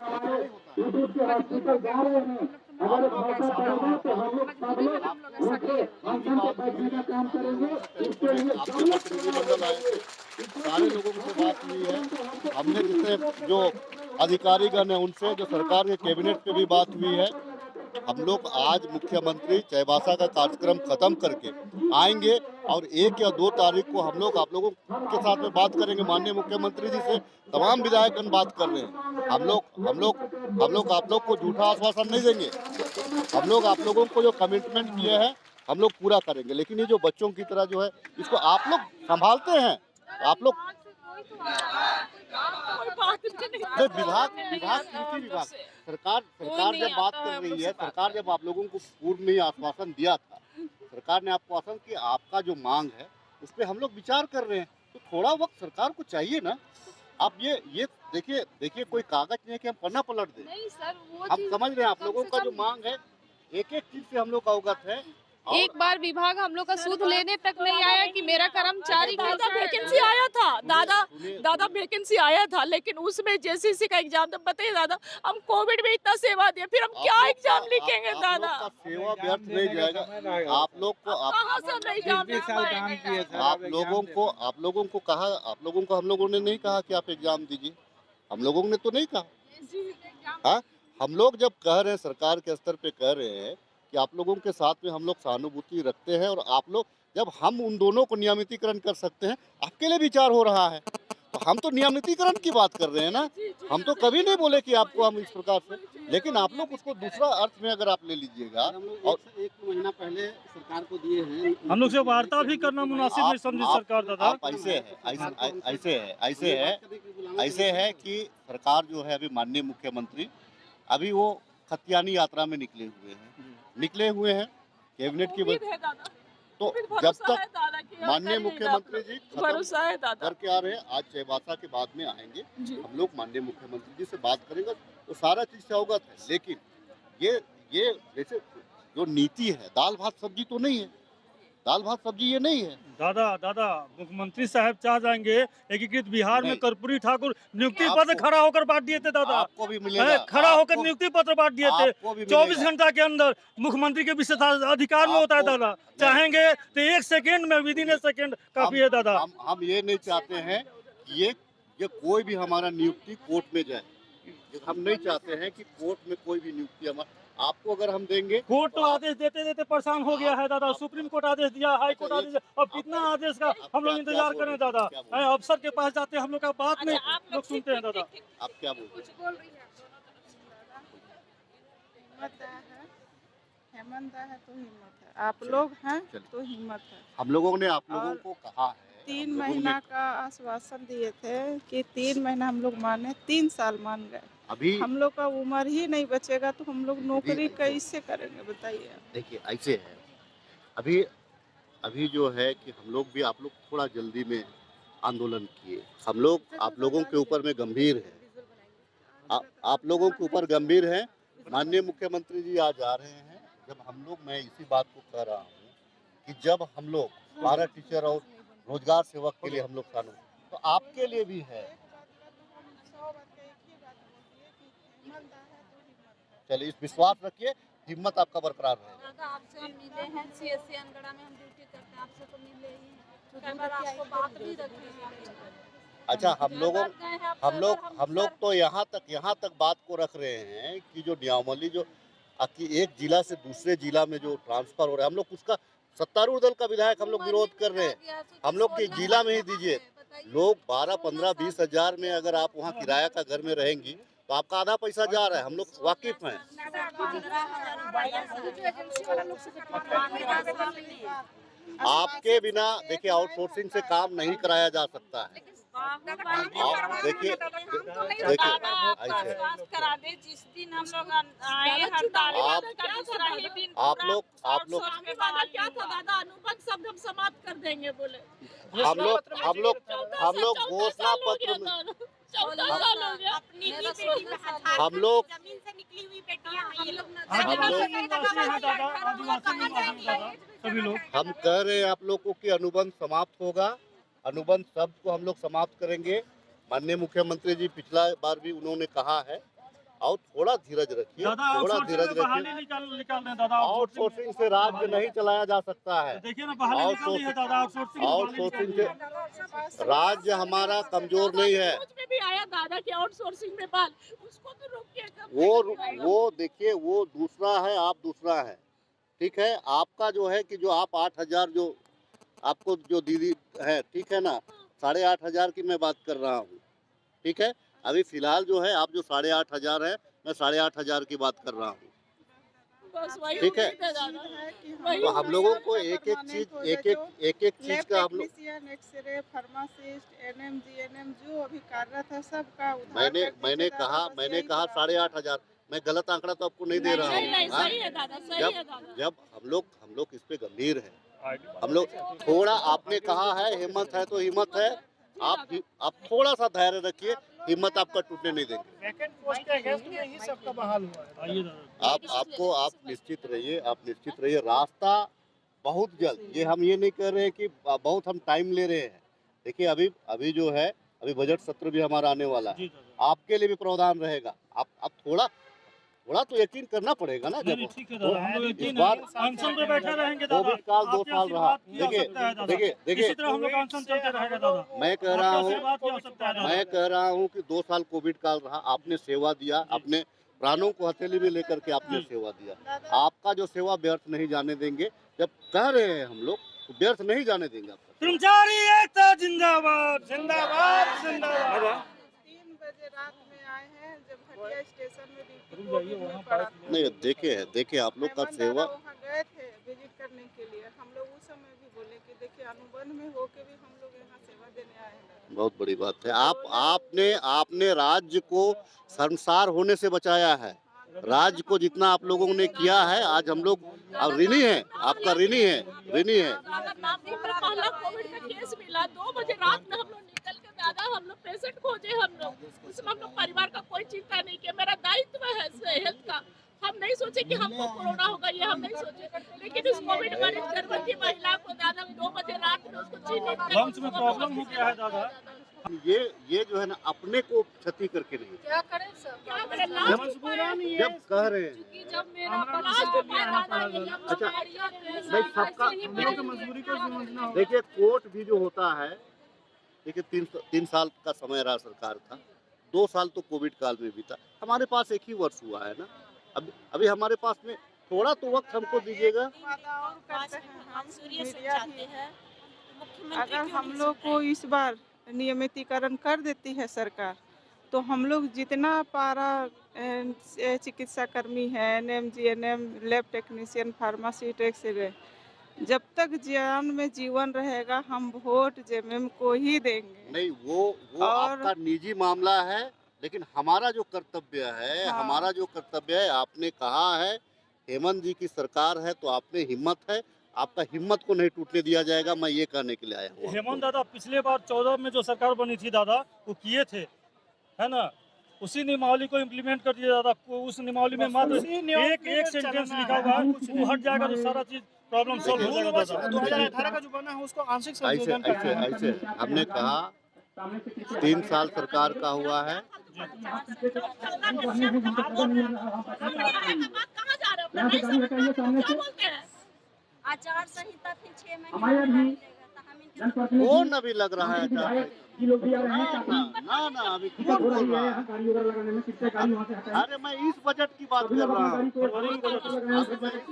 Hospital जा रहे हैं, अगर मौका पड़ेगा तो हम लोग सब लोग उनसे अनशन पे बैठने का काम करेंगे। इसके लिए आपके प्रतिनिधिमंडल आए थे, सारे लोगों से बात हुई है। हमने जितने जो अधिकारीगण हैं उनसे, जो सरकार के कैबिनेट पे भी बात हुई है। हम लोग आज मुख्यमंत्री चाईबासा का कार्यक्रम खत्म करके आएंगे और 1 या 2 तारीख को हम लोग आप लोगों के साथ में बात करेंगे। माननीय मुख्यमंत्री जी से तमाम विधायकगण बात कर रहे हैं। हम लोग आप लोग को झूठा आश्वासन नहीं देंगे। हम लोग आप लोगों को जो कमिटमेंट किए हैं हम लोग पूरा करेंगे। लेकिन ये जो बच्चों की तरह जो है इसको आप लोग संभालते हैं, आप लोग विभाग विभाग कृषि विभाग सरकार जब बात कर रही है, सरकार जब आप लोगों को पूर्व में ही आश्वासन दिया था, सरकार ने आपको आश्वासन कि आपका जो मांग है उस पर हम लोग विचार कर रहे हैं, तो थोड़ा वक्त सरकार को चाहिए ना। आप ये देखिए कोई कागज नहीं है कि हम पन्ना पलट दें। नहीं सर, वो हम समझ रहे हैं आप लोगों का जो मांग है, एक एक चीज से हम लोग अवगत है। एक बार विभाग हम लोग का सूद लेने तक नहीं आया कि मेरा कर्मचारी दादा वैकेंसी आया था, दादा वैकेंसी आया था, लेकिन उसमें जेसीसी का एग्जाम तो बताइए दादा, हम कोविड में इतना सेवा दिया, फिर हम क्या एग्जाम लिखेंगे दादा? आप सेवा व्यर्थ नहीं जाएगा। आप लोग को कहाँ से हम एग्जाम लिख पाएंगे? आप लोगों को हम लोगों ने नहीं कहा कि आप एग्जाम दीजिए। हम लोगों ने तो नहीं कहा। हाँ, हम लोग जब कह रहे हैं, सरकार के स्तर पे कह रहे हैं कि आप लोगों के साथ में हम लोग सहानुभूति रखते हैं, और आप लोग जब हम उन दोनों को नियमितीकरण कर सकते हैं, आपके लिए विचार हो रहा है, तो हम तो नियमितीकरण की बात कर रहे हैं ना। हम तो कभी नहीं बोले कि आपको हम इस प्रकार से, लेकिन आप लोग उसको दूसरा अर्थ में अगर आप ले लीजिएगा। और 1 महीना पहले सरकार को दिए हैं, हम लोग से वार्ता भी करना मुनासिब नहीं समझी सरकार दादा। आप ऐसे है कि सरकार जो है, अभी माननीय मुख्यमंत्री अभी वो खतियानी यात्रा में निकले हुए हैं कैबिनेट की वजह। तो जब तक माननीय मुख्यमंत्री जी भरोसा है दादा करके आ रहे हैं, आज चाईबासा के बाद में आएंगे, हम लोग माननीय मुख्यमंत्री जी से बात करेंगे, तो सारा चीज से अवगत है। लेकिन ये जैसे जो नीति है, दाल भात सब्जी तो नहीं है, दाल भात सब्जी ये नहीं है। दादा मुख्यमंत्री साहब चाह जाएंगे एकीकृत बिहार में नहीं। कर्पूरी ठाकुर नियुक्ति पत्र खड़ा होकर बांट दिए थे दादा। आपको भी मिलेगा, खड़ा होकर नियुक्ति पत्र बांट दिए थे। आपको भी 24 मिलेगा। घंटा के अंदर मुख्यमंत्री के विशेषाधिकार में होता है दादा। चाहेंगे तो 1 सेकेंड में, विदिन ए सेकेंड काफी है दादा। हम ये नहीं चाहते हैं कि ये कोई भी हमारा नियुक्ति कोर्ट में जाए। हम नहीं चाहते हैं कि कोर्ट में कोई भी नियुक्ति हमारा, आपको अगर हम देंगे। कोर्ट तो आदेश देते देते परेशान हो गया है दादा। सुप्रीम कोर्ट आदेश दिया, हाई कोर्ट आदेश दिया, अब कितना आदेश का हम लोग इंतजार करें दादा। अफसर के पास जाते हैं, हम लोग का बात नहीं लोग सुनते हैं दादा। आप क्या बोल रहे हैं? हेमंत है तो हिम्मत है, आप लोग हैं तो हिम्मत है। हम लोगों ने आप लोगों को कहा है, 3 महीना का आश्वासन दिए थे कि 3 महीना हम लोग माने, 3 साल मान गए। अभी हम लोग का उम्र ही नहीं बचेगा तो हम लोग नौकरी कैसे करेंगे बताइए। देखिए ऐसे है, अभी जो है कि हम लोग भी, आप लोग थोड़ा जल्दी में आंदोलन किए, हम लोग आप लोगों के ऊपर में गंभीर है, आप लोगों के ऊपर गंभीर है। माननीय मुख्यमंत्री जी आज आ रहे हैं, जब हम लोग, मैं इसी बात को कह रहा हूँ कि जब हम लोग 12 टीचर और रोजगार सेवक के लिए हम लोग कानून, तो आपके लिए भी है। चलिए, इस विश्वास रखिए, हिम्मत आपका बरकरार रहे। आपसे हम मिले हैं, सीएससी अनगढ़ा में हम ड्यूटी करते हैं, आपसे तो मिले ही हैं, कई बार आपको बात भी रखी है। अच्छा, हम लोग तो यहाँ तक बात को रख रहे हैं कि जो नियमावली जो कि एक जिला से दूसरे जिला में जो ट्रांसफर हो रहा है, हम लोग उसका सत्तारूढ़ दल का विधायक हम लोग विरोध कर रहे हैं। हम लोग के जिला में ही दीजिए, लोग 12, 15, 20 हजार में अगर आप वहाँ किराया का घर में रहेंगी तो आपका आधा पैसा जा रहा है, हम लोग वाकिफ हैं। आपके बिना देखिए आउटसोर्सिंग से काम नहीं कराया जा सकता है। देखिए करा दे, जिस दिन हम लोग आए हड़ताल आप लोग क्या था दादा, अनुबंध शब्द हम समाप्त कर देंगे बोले। हम लोग घोषणा पत्र में, हम लोग हम कह रहे हैं आप लोगों की अनुबंध समाप्त होगा, अनुबंध शब्द को हम लोग समाप्त करेंगे। माननीय मुख्यमंत्री जी पिछला बार भी उन्होंने कहा है और थोड़ा धीरज रखिए, दादा थोड़ा आउटसोर्सिंग धीरज में बहाली रखिए। निकाल रहे हैं दादा। आउटसोर्सिंग से राज्य नहीं चलाया जा सकता है। देखिए ना बहाली निकाल दी है दादा, आउटसोर्सिंग में बहाली निकाल आउटसोर्सिंग दी है। से राज्य हमारा कमजोर नहीं है। न्यूज़ में भी आया दादा कि आउटसोर्सिंग में बाल, उसको तो रोकिएगा। वो देखिए, वो दूसरा है, आप दूसरा है, ठीक है। आपका जो है कि जो आप 8,000 जो आपको जो दीदी है, ठीक है ना, 8,500 की मैं बात कर रहा हूँ, ठीक है। अभी फिलहाल जो है आप जो 8,500 है, मैं 8,500 की बात कर रहा हूँ, बस वही ठीक है। उम्मीद दादा। तो हम लोगों को एक एक चीज का हम लोग, technician, x ray, pharmacist, ANM, GNM जो अभी कार्यरत है सबका उधार मैंने कर मैंने दीजिए कहा दादा, बस मैंने यही कहा बात। 8,500। मैं गलत आंकड़ा तो आपको नहीं दे रहा नहीं नहीं हूँ, हाँ? सही है दादा, सही है दादा। जब हम लोग इस पे गंभीर हैं, हम लोग थोड़ा, आपने कहा है हिम्मत है तो हिम्मत है, आप थोड़ा सा धैर्य रखिए, हिम्मत आपका टूटने नहीं देंगे। वैकेंट पोस्ट के अगेंस्ट में ही सबका बहाल हुआ है। आइए दादा। आप निश्चित रहिए, रास्ता बहुत जल्द, ये हम ये नहीं कर रहे हैं कि बहुत हम टाइम ले रहे हैं। देखिए अभी जो है, अभी बजट सत्र भी हमारा आने वाला है, जी दादा। आपके लिए भी प्रावधान रहेगा। आप थोड़ा तो यकीन करना पड़ेगा ना। नहीं जब नहीं ठीक है दादा, हम लोग इस यकीन बार है, अनशन पे बैठे रहेंगे दादा। कोविड काल 2 आपके साल रहा। आशीर्वाद की आवश्यकता है दादा। देखिए इसी तरह हम लोग का अनशन चलते रहेगा दादा। मैं कह रहा आपके हूँ आशीर्वाद की आवश्यकता है दादा। कि 2 साल कोविड काल रहा, आपने सेवा दिया, अपने प्राणों को हथेली में लेकर के आपने सेवा दिया। आपका जो सेवा व्यर्थ नहीं जाने देंगे। जब कह रहे हैं हम लोग, तो व्यर्थ नहीं जाने देंगे आपका। कर्मचारी एकता जिंदाबाद, जिंदाबाद, जिंदाबाद। 3 बजे रात में आए हैं, जब हटिया स्टेशन में ड्यूटी कोविड में पड़ा था। नहीं देखिए आप लोग का हेमंत सेवा, दादा वहाँ गए थे विजिट करने के लिए। हम लोग उस समय भी बोले कि देखिए अनुबंध में होके भी हम लोग यहाँ सेवा देने आए हैं। बहुत बड़ी बात है। आपने राज्य को शर्मसार होने से बचाया है। राज्य को जितना आप लोगों ने किया है, आज हम लोग अब ऋणी है, आपका ऋणी है। दादा 9 दिन में पहला कोविड का केस मिला, 2 बजे रात में हम लोग निकल के दादा हम लोग पेशेंट खोजे। हम लोग उसमें हम लोग परिवार का कोई चिंता नहीं किया। मेरा दायित्व है हेल्थ का। हम नहीं सोचे कि हमको कोरोना होगा, ये हम नहीं सोचे, लेकिन उस कोविड मरीज गर्भवती महिला को दादा 2 बजे रात में उसको चिन्हित लंग्स में प्रॉब्लम हो गया है दादा। ये जो है ना, अपने को क्षति करके नहीं, क्या करें सर, क्या करें लास्ट मजबूरन ये जब कह रहे हैं कि जब मेरा लास्ट उपाय दादा यही हम लोग अच्छा, भाई भाई सबका मजबूरी को समझना होगा। देखिए, कोर्ट भी जो होता है, देखिए 3 साल का समय रहा सरकार का, 2 साल तो कोविड काल में बीता, हमारे पास 1 ही वर्ष हुआ है ना। अभी हमारे पास में थोड़ा तो वक्त हमको दीजिएगा। वादा और करते हैं हम सूर्य से मीडिया चाहते भी। हैं मुख्यमंत्री अगर क्यों हम नहीं लोग सुन को रहे? इस बार नियमितीकरण कर देती है सरकार, तो हम लोग जितना पारा चिकित्सा कर्मी है, ANM, GNM, lab technician, pharmacist, x ray, जब तक जान में जीवन रहेगा हम वोट जेएमएम को ही देंगे। नहीं, वो और- आपका निजी मामला है, लेकिन हमारा जो कर्तव्य है, आपने कहा है हेमंत जी की सरकार है, तो आपने हिम्मत है, आपका हिम्मत को नहीं टूटने दिया जाएगा। मैं ये कहने के लिए आया हूँ। हेमंत दादा पिछले बार 14 में जो सरकार बनी थी दादा, वो किए थे, है ना, उसी नियमावली को इम्प्लीमेंट कर दिया दादा। उस नियमावली में मात्र एक सेंटेंस लिखा हुआ है, वो हट जाएगा तो सारा चीज प्रॉब्लम सॉल्व हो जाएगा दादा। 2018 का जो बना है उसको आंशिक ऐसे संशोधन करना है। ऐसे हमने कहा 3 साल सरकार का हुआ है। आचार संहिता फिर 6 महीने में डाल देगा, तो हम इनके कौन अभी लग रहा है ना अभी कौन बोल रहा है? अरे मैं इस बजट की बात कर रहा हूँ, इस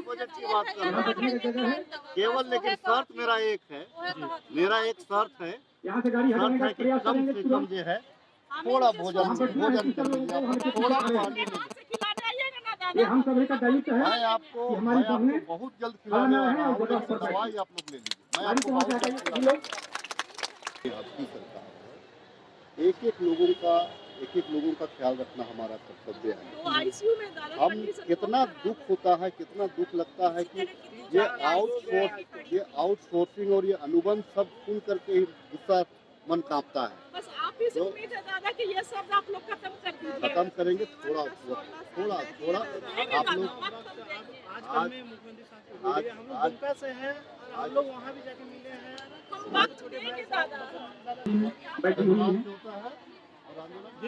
बजट की बात कर रहा हूँ केवल। लेकिन शर्त मेरा एक है, शर्त है कि कम से कम जो है थोड़ा भोजन कर लीजिए, थोड़ा पानी ये हम सभी का दायित्व है। मैं आपको बहुत जल्द खिलाने वाला हूँ, लेकिन दवाई आप लोग ले लीजिए। मैं आपको बहुत जल्द खिलाने वाला हूँ। आपकी सरकार है, एक एक लोगों का ख्याल रखना हमारा कर्तव्य है। आईसीयू में दादा हम कितना दुख होता है, कितना दुख लगता है कि ये आउटसोर्सिंग और ये अनुबंध सब सुन करके ही गुस्सा मन कांपता है। बस आप ही से उम्मीद है दादा कि ये सब आप लोग खत्म कर दीजिए। खत्म करेंगे, थोड़ा आप लोग आजकल में मुख्यमंत्री साहब से बोलिए, हम लोग दुमका से हैं और हम लोग वहाँ भी जाके मिले हैं। हम वक्त देंगे दादा। बैठी हुई है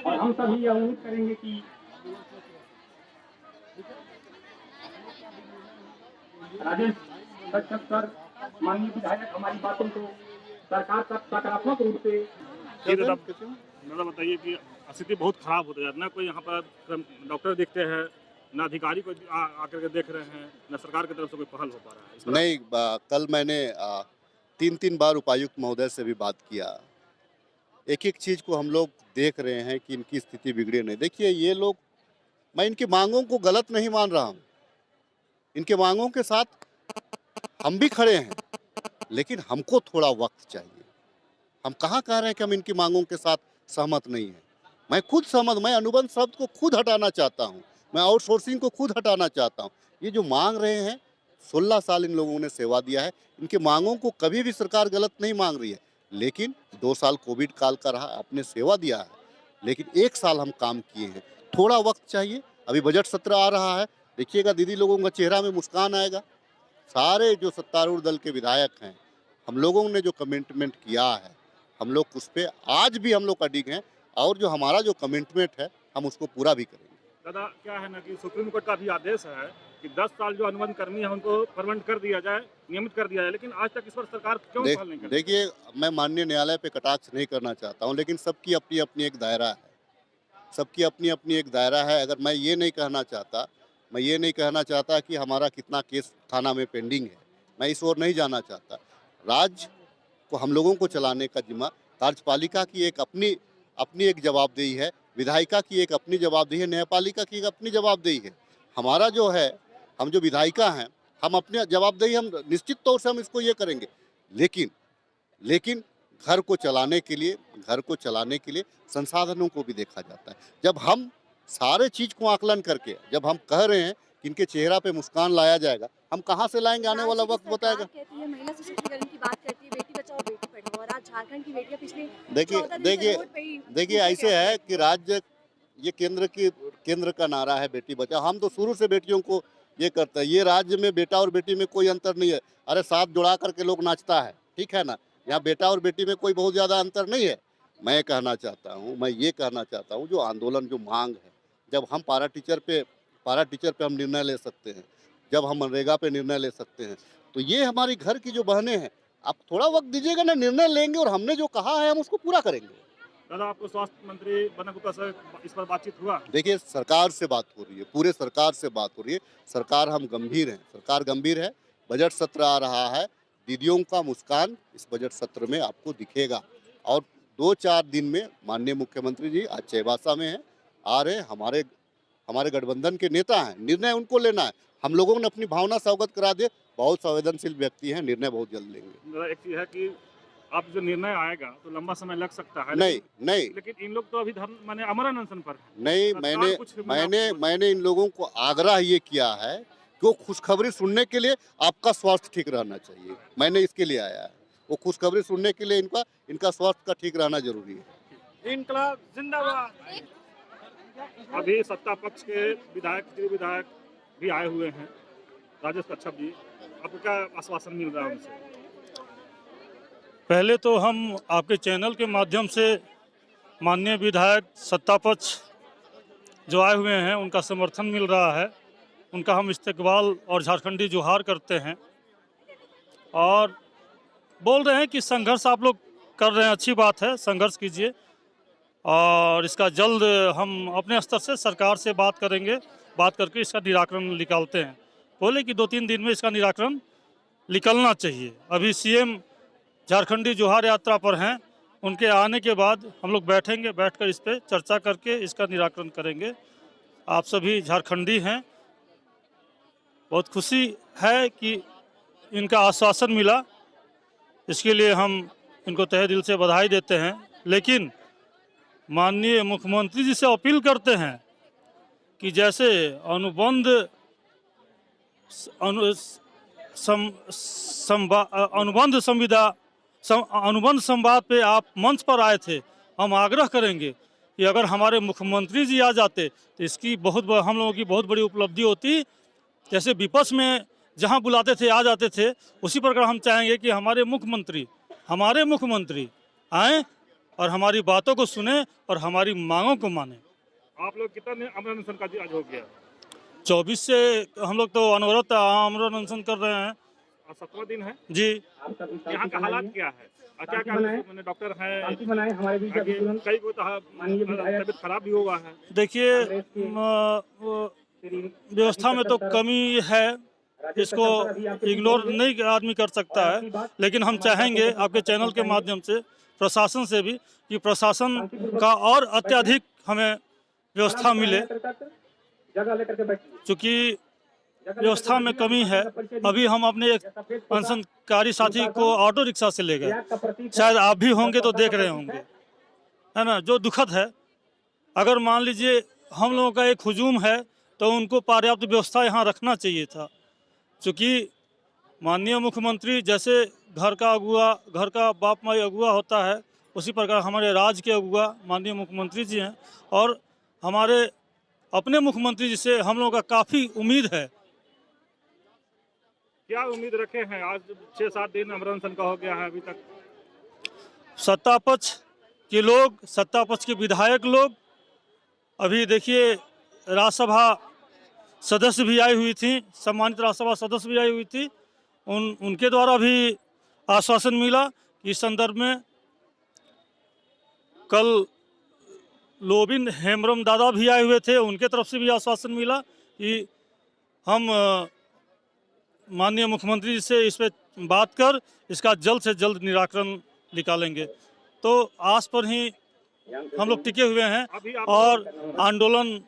और हम सभी यह उम्मीद करेंगे कि राजेश कश्यप सर, माननीय विधायक हमारी बातों को सरकार तक सकारात्मक रूप से मतलब बताइए कि स्थिति बहुत खराब होती है, ना कोई यहाँ पर डॉक्टर देखते हैं, ना अधिकारी को आकर के देख रहे हैं, ना सरकार की तरफ से कोई पहल हो पा रहा है। नहीं, कल मैंने 3 बार उपायुक्त महोदय से भी बात किया। एक एक चीज़ को हम लोग देख रहे हैं कि इनकी स्थिति बिगड़े नहीं। देखिए ये लोग, मैं इनकी मांगों को गलत नहीं मान रहा हूँ, इनके मांगों के साथ हम भी खड़े हैं, लेकिन हमको थोड़ा वक्त चाहिए। हम कहाँ कह रहे हैं कि हम इनकी मांगों के साथ सहमत नहीं हैं। मैं खुद सहमत, मैं अनुबंध शब्द को खुद हटाना चाहता हूँ, मैं आउटसोर्सिंग को खुद हटाना चाहता हूँ। ये जो मांग रहे हैं, 16 साल इन लोगों ने सेवा दिया है, इनके मांगों को कभी भी सरकार गलत नहीं मांग रही है। लेकिन 2 साल कोविड काल का रहा, आपने सेवा दिया है, लेकिन 1 साल हम काम किए हैं, थोड़ा वक्त चाहिए। अभी बजट सत्र आ रहा है, देखिएगा दीदी लोगों का चेहरा में मुस्कान आएगा। सारे जो सत्तारूढ़ दल के विधायक हैं, हम लोगों ने जो कमिटमेंट किया है, हम लोग उस पर आज भी हम लोग अडिग हैं, और जो हमारा जो कमिटमेंट है हम उसको पूरा भी करेंगे। दादा क्या है ना कि सुप्रीम कोर्ट का भी आदेश है कि 10 साल जो अनुबंध कर्मी है उनको परमानेंट कर दिया जाए, नियमित कर दिया जाए, लेकिन आज तक इस पर सरकार क्यों पहल नहीं कर रही? देखिए, मैं माननीय न्यायालय पे कटाक्ष नहीं करना चाहता हूँ, लेकिन सबकी अपनी अपनी एक दायरा है, सबकी अपनी अपनी एक दायरा है। अगर मैं ये नहीं कहना चाहता कि हमारा कितना केस थाना में पेंडिंग है, मैं इस ओर नहीं जाना चाहता। राज्य को, हम लोगों को चलाने का जिम्मा कार्यपालिका की एक अपनी एक जवाबदेही है, विधायिका की एक अपनी जवाबदेही है, न्यायपालिका की एक अपनी जवाबदेही है। हमारा जो है, हम जो विधायिका हैं, हम अपनी जवाबदेही, हम निश्चित तौर से हम इसको ये करेंगे, लेकिन घर को चलाने के लिए संसाधनों को भी देखा जाता है। जब हम सारे चीज़ को आकलन करके, जब हम कह रहे हैं कि इनके चेहरा पे मुस्कान लाया जाएगा, हम कहाँ से लाएंगे, आने वाला वक्त बताएगा। कहती है महिला सशक्तिकरण की बात करती है, बेटी बचाओ बेटी पढ़ाओ, और आज झारखंड की बेटियां पिछले देखिए ऐसे है कि राज्य, ये केंद्र का नारा है बेटी बचाओ। हम तो शुरू से बेटियों को ये करते हैं। ये राज्य में बेटा और बेटी में कोई अंतर नहीं है। अरे साथ जुड़ा करके लोग नाचता है, ठीक है ना। यहाँ बेटा और बेटी में कोई बहुत ज़्यादा अंतर नहीं है। मैं ये कहना चाहता हूँ जो आंदोलन, जो मांग है, जब हम पारा टीचर पे हम निर्णय ले सकते हैं, जब हम मनरेगा पे निर्णय ले सकते हैं, तो ये हमारी घर की जो बहनें हैं, आप थोड़ा वक्त दीजिएगा ना, निर्णय लेंगे और हमने जो कहा है हम उसको पूरा करेंगे। दादा, आपको स्वास्थ्य मंत्री बन्ना गुप्ता से इस पर बातचीत हुआ? देखिए, सरकार से बात हो रही है, पूरे सरकार से बात हो रही है। सरकार, हम गंभीर हैं, सरकार गंभीर है। बजट सत्र आ रहा है, दीदियों का मुस्कान इस बजट सत्र में आपको दिखेगा। और 2-4 दिन में माननीय मुख्यमंत्री जी आज चाईबासा में हैं, आ रहे, हमारे गठबंधन के नेता हैं, निर्णय उनको लेना है। हम लोगों ने अपनी भावना से अवगत करा दे, बहुत संवेदनशील व्यक्ति हैं, निर्णय बहुत जल्द लेंगे। एक चीज़ है कि आप जो निर्णय आएगा तो लंबा समय लग सकता है। नहीं, लेकिन इन लोग तो अभी माने अमर अनशन पर है। नहीं, मैंने इन लोगों को आग्रह ये किया है कि वो खुशखबरी सुनने के लिए आपका स्वास्थ्य ठीक रहना चाहिए। मैंने इसके लिए आया है, वो खुशखबरी सुनने के लिए इनका स्वास्थ्य का ठीक रहना जरूरी है। इनकलाब जिंदाबाद। अभी सत्ता पक्ष के विधायक भी आए हुए हैं, राजेश कश्यप जी, आपको क्या आश्वासन मिल रहा है उनसे? पहले तो हम आपके चैनल के माध्यम से माननीय विधायक सत्ता पक्ष जो आए हुए हैं उनका समर्थन मिल रहा है, उनका हम इस्तकबाल और झारखंडी जोहार करते हैं, और बोल रहे हैं कि संघर्ष आप लोग कर रहे हैं, अच्छी बात है, संघर्ष कीजिए, और इसका जल्द हम अपने स्तर से सरकार से बात करेंगे, बात करके इसका निराकरण निकालते हैं। बोले कि 2-3 दिन में इसका निराकरण निकलना चाहिए। अभी सीएम झारखंडी जोहार यात्रा पर हैं, उनके आने के बाद हम लोग बैठकर इस पर चर्चा करके इसका निराकरण करेंगे। आप सभी झारखंडी हैं, बहुत खुशी है कि इनका आश्वासन मिला, इसके लिए हम इनको तहे दिल से बधाई देते हैं। लेकिन माननीय मुख्यमंत्री जी से अपील करते हैं कि जैसे अनुबंध संवाद पे आप मंच पर आए थे, हम आग्रह करेंगे कि अगर हमारे मुख्यमंत्री जी आ जाते तो इसकी हम लोगों की बहुत बड़ी उपलब्धि होती। जैसे विपक्ष में जहां बुलाते थे आ जाते थे, उसी प्रकार हम चाहेंगे कि हमारे मुख्यमंत्री आएँ और हमारी बातों को सुने और हमारी मांगों को माने। आप लोग कितना अमर अनशन का आज हो गया? 24 से हम लोग तो अनवरत आमरण अनशन कर रहे हैं। 7वां दिन है जी। यहाँ का हालात क्या है? क्या क्या मैंने डॉक्टर हैं हमारे बीच आगे कई को तबीयत खराब भी हुआ है। देखिए व्यवस्था में तो कमी है, इसको इग्नोर नहीं आदमी कर सकता है, लेकिन हम चाहेंगे आपके चैनल के माध्यम से प्रशासन से भी कि प्रशासन का और अत्यधिक हमें व्यवस्था मिले, चूँकि व्यवस्था में कमी है। अभी हम अपने एक अनशनकारी साथी को ऑटो रिक्शा से ले गए, शायद आप भी होंगे तो देख रहे होंगे, है ना, जो दुखद है। अगर मान लीजिए हम लोगों का एक हुजूम है तो उनको पर्याप्त व्यवस्था यहाँ रखना चाहिए था, क्योंकि माननीय मुख्यमंत्री जैसे घर का अगुआ, घर का बाप माई अगुआ होता है, उसी प्रकार हमारे राज्य के अगुआ माननीय मुख्यमंत्री जी हैं, और हमारे अपने मुख्यमंत्री जी से हम लोगों का काफ़ी उम्मीद है। क्या उम्मीद रखे हैं? आज 6-7 दिन अमरण अनशन का हो गया है अभी तक। सत्ता पक्ष के लोग, सत्ता पक्ष के विधायक लोग, अभी देखिए राज्यसभा सदस्य भी आई हुई थी, सम्मानित राज्यसभा सदस्य भी आई हुई थी, उनके द्वारा भी आश्वासन मिला कि इस संदर्भ में कल लोबिन हेम्ब्रम दादा भी आए हुए थे, उनके तरफ से भी आश्वासन मिला कि हम माननीय मुख्यमंत्री जी से इस पर बात कर इसका जल्द से जल्द निराकरण निकालेंगे। तो आस पर ही हम लोग टिके हुए हैं, और आंदोलन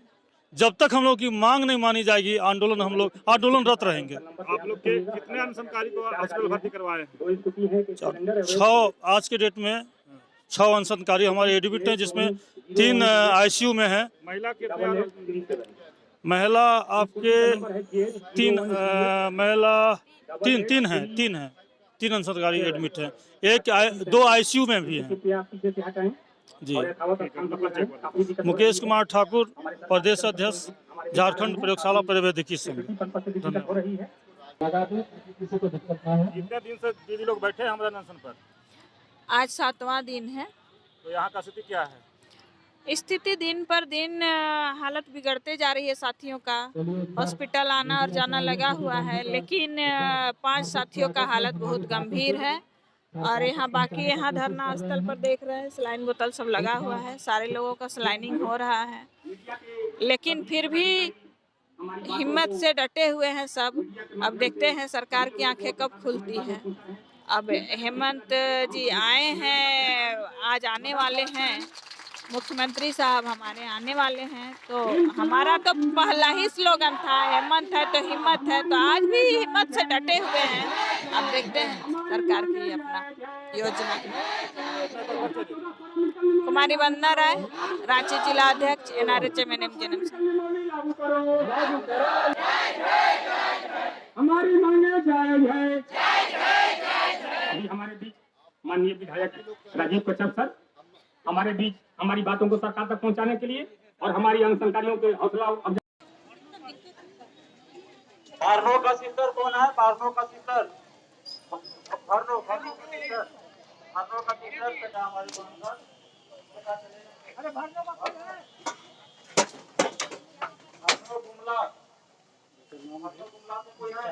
जब तक हम लोग की मांग नहीं मानी जाएगी, हम लोग आंदोलनरत रहेंगे। आप लोग के कितने अनशनकारी को हॉस्पिटल भर्ती करवाए हैं? 6 आज के डेट में 6 अनशनकारी हमारे एडमिट हैं, जिसमें 3 ICU में हैं। महिला कितने? महिला आपके 3 हैं, 3 अनशनकारी एडमिट हैं, 2 ICU में भी हैं। जी। मुकेश कुमार ठाकुर, प्रदेश अध्यक्ष, झारखंड प्रयोगशाला पर्यवेक्षी संघ। धन्यवाद। कितने दिन से दीदी लोग बैठे हैं अमरण अनशन पर? आज 7वां दिन है। तो यहाँ का स्थिति क्या है? स्थिति दिन पर दिन हालत बिगड़ते जा रही है। साथियों का हॉस्पिटल आना और जाना लगा हुआ है, लेकिन 5 साथियों का हालत बहुत गंभीर है। और यहाँ बाकी यहाँ धरना स्थल पर देख रहे हैं, सलाइन बोतल सब लगा हुआ है, सारे लोगों का सलाइनिंग हो रहा है, लेकिन फिर भी हिम्मत से डटे हुए हैं सब। अब देखते हैं सरकार की आंखें कब खुलती हैं। अब हेमंत जी आए हैं, आज आने वाले हैं, मुख्यमंत्री साहब हमारे आने वाले हैं, तो हमारा तो पहला ही स्लोगन था हेमंत है तो हिम्मत है, तो आज भी हिम्मत से डटे हुए हैं। अब देखते हैं सरकार की अपना योजना। कुमारी वंदना राय, रांची जिला अध्यक्ष, NRHM जनम संघ। हमारी मांगे जायज है। अभी हमारे बीच माननीय विधायक राजीव कश्यप सर हमारे बीच हमारी बातों को सरकार तक पहुंचाने के लिए और हमारी अनशनकारियों के हौसला फार्नो का सिस्टर कौन है? फार्नो का सिस्टर, फार्नो का सिस्टर, फार्नो का सिस्टर से हमारी बात। अरे फार्नो का कौन है? फार्नो गुमला, फार्नो गुमला से कोई है?